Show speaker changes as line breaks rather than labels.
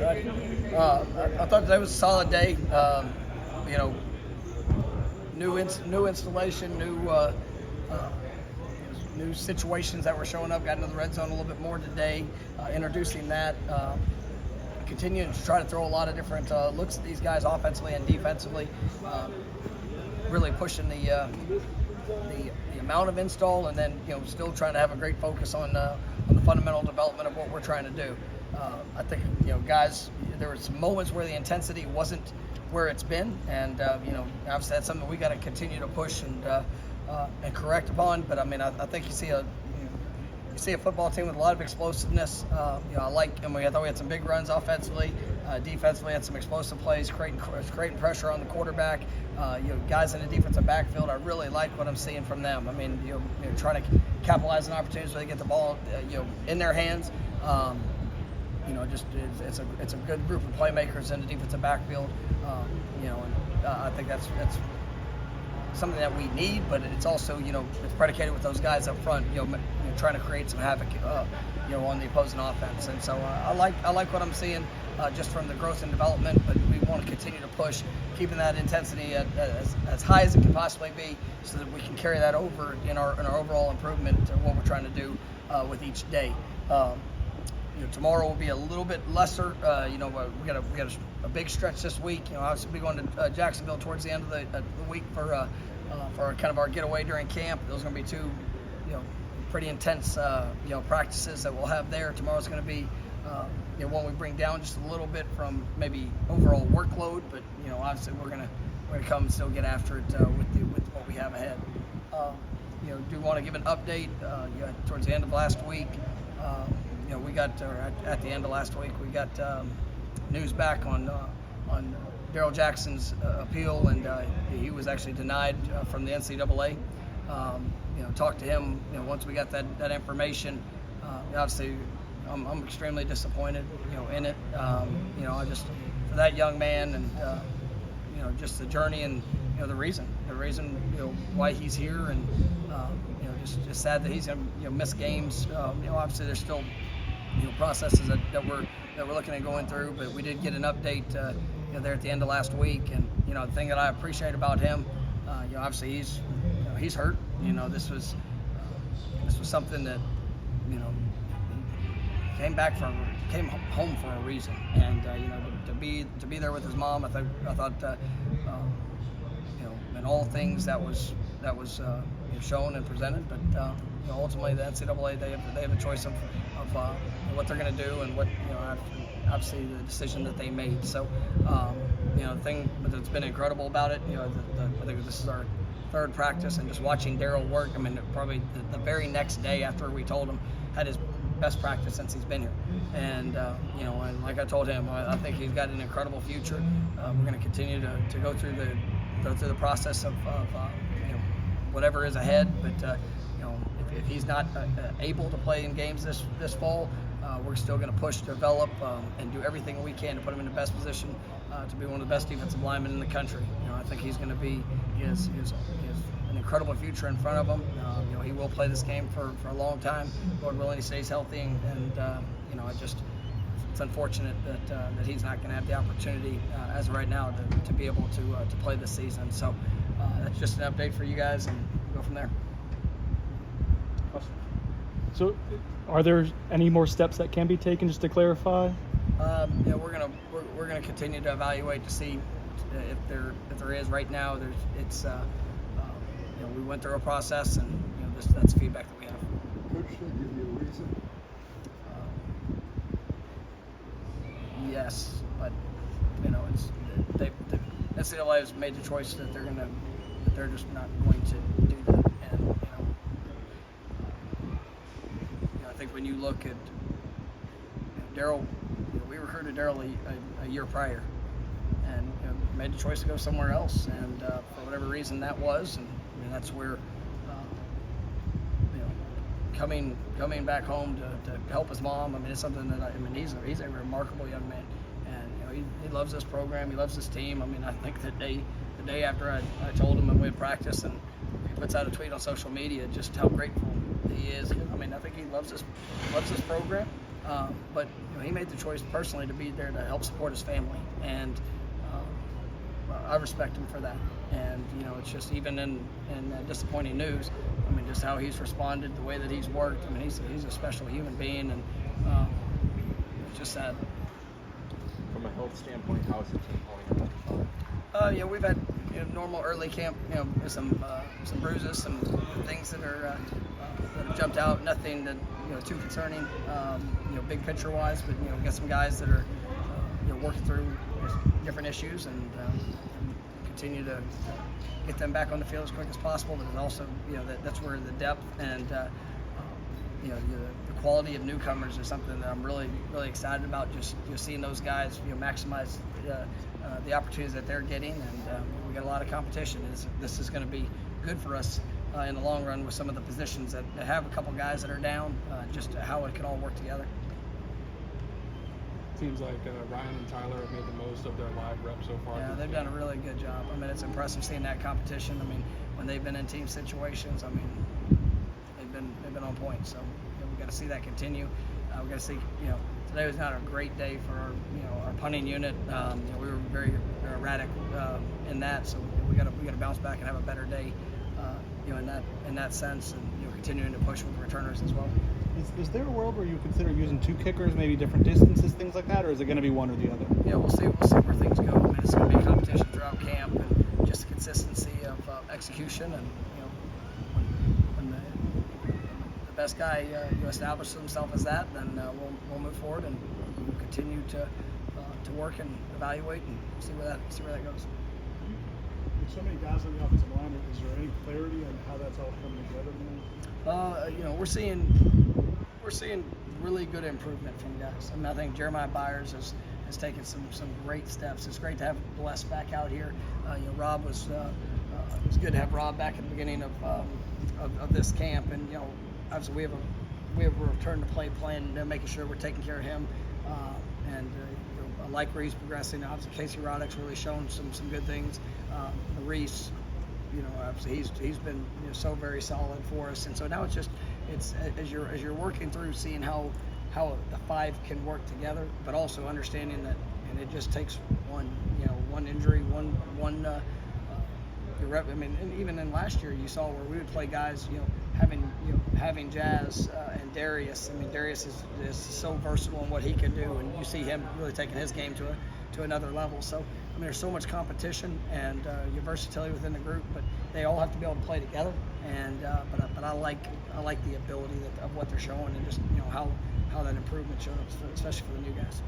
Right. I thought that was a solid day. You know, new installation, new situations that were showing up. Got into the red zone a little bit more today. Introducing that. Continuing to try to throw a lot of different looks at these guys offensively and defensively. Really pushing the amount of install, and then still trying to have a great focus on the fundamental development of what we're trying to do. I think guys, there were some moments where the intensity wasn't where it's been, and obviously that's something we got to continue to push and correct upon. But I mean, I think you see a football team with a lot of explosiveness. I thought we had some big runs offensively. Defensively, had some explosive plays, creating pressure on the quarterback. Guys in the defensive backfield, I really like what I'm seeing from them. I mean, trying to capitalize on opportunities where they get the ball, in their hands. It's a good group of playmakers in the defensive backfield. I think that's something that we need, but it's also it's predicated with those guys up front, trying to create some havoc, on the opposing offense. And so I like what I'm seeing just from the growth and development. But we want to continue to push, keeping that intensity as high as it can possibly be, so that we can carry that over in our overall improvement to what we're trying to do with each day. Tomorrow will be a little bit lesser. We got a big stretch this week. Obviously we'll be going to Jacksonville towards the end of the week for kind of our getaway during camp. Those are going to be two, pretty intense, practices that we'll have there. Tomorrow's going to be, one we bring down just a little bit from maybe overall workload, but obviously we're gonna come and still get after it with what we have ahead. Do want to give an update. Towards the end of last week. We got at the end of last week, we got news back on Darrel Jackson's appeal, and he was actually denied from the NCAA. Talked to him. Once we got that information, obviously I'm extremely disappointed. In it. I just for that young man, and just the journey and the reason why he's here, and just sad that he's gonna miss games. Obviously there's still processes that we're looking at going through, but we did get an update there at the end of last week. And the thing that I appreciate about him, obviously he's hurt. This was something that came home for a reason, and to be there with his mom, I thought in all things that was shown and presented. But ultimately the NCAA, they have a choice of what they're going to do, and what obviously the decision that they made. So the thing that's been incredible about it, I think this is our third practice, and just watching Darrel work. I mean, probably the very next day after we told him, had his best practice since he's been here. And and like I told him, I think he's got an incredible future. We're going to continue to go through the process of whatever is ahead. But if he's not able to play in games this fall, we're still going to push, develop, and do everything we can to put him in the best position to be one of the best defensive linemen in the country. I think he's going to be he has an incredible future in front of him. He will play this game for a long time. Lord willing, he stays healthy, and it's unfortunate that he's not going to have the opportunity as of right now to be able to play this season. So that's just an update for you guys, and go from there.
So, are there any more steps that can be taken, just to clarify?
We're gonna continue to evaluate to see if there is. Right now, we went through a process, and that's feedback that we have.
Coach, should I give you a reason?
Yes, but the NCAA has made the choice that they're just not going to do that. And I think when you look at Darrel, we recruited Darrel a year prior, and made the choice to go somewhere else, and for whatever reason that was, and that's where coming back home to help his mom. I mean, it's something that he's a remarkable young man, and he loves this program, he loves this team. I mean, I think the day after I told him, and we had practice, and he puts out a tweet on social media just how grateful he is. I mean, I think he loves this program, But he made the choice personally to be there to help support his family, and I respect him for that. And it's just even in disappointing news. I mean, just how he's responded, the way that he's worked. I mean, he's a special human being, and it's just sad.
From a health standpoint, how is the team holding up?
We've had normal early camp. With some bruises, some things that have jumped out. Nothing that too concerning. Big picture wise, but we got some guys that are working through different issues, and continue to get them back on the field as quick as possible. But also, that's where the depth and the quality of newcomers is something that I'm really, really excited about. Just seeing those guys maximize the opportunities that they're getting, and we got a lot of competition. This is going to be good for us in the long run with some of the positions that have a couple guys that are down. Just how it can all work together.
Seems like Ryan and Tyler have made the most of their live reps so far.
Yeah, they've done a really good job. I mean, it's impressive seeing that competition. I mean, when they've been in team situations, I mean, they've been on point. So we got to see that continue. We got to see. Today was not a great day for our punting unit. We were very erratic in that, so we got to bounce back and have a better day. In that sense, and continuing to push with the returners as well.
Is there a world where you consider using two kickers, maybe different distances, things like that, or is it going to be one or the other?
Yeah, we'll see where things go. I mean, it's going to be a competition throughout camp, and just the consistency of execution. And when the best guy establishes himself as that, then we'll move forward, and we'll continue to work and evaluate and see where that goes.
With so many guys on the offensive line, is there any clarity on how that's all coming together now?
We're seeing really good improvement from guys. I mean, I think Jeremiah Byers has taken some great steps. It's great to have Bless back out here. Rob was it was good to have Rob back at the beginning of this camp, and obviously we have a return to play plan, making sure we're taking care of him, and I like where he's progressing. Obviously, Casey Roddick's really shown some good things. Reese, obviously he's been so very solid for us, and so now it's as you're working through seeing how the five can work together, but also understanding that, and it just takes one injury, one I mean, and even in last year you saw where we would play guys, having Jazz and Darius. I mean, Darius is so versatile in what he can do, and you see him really taking his game to another level. So I mean, there's so much competition and your versatility within the group, but they all have to be able to play together. And but I like the ability of what they're showing, and just how that improvement showed up, especially for the new guys.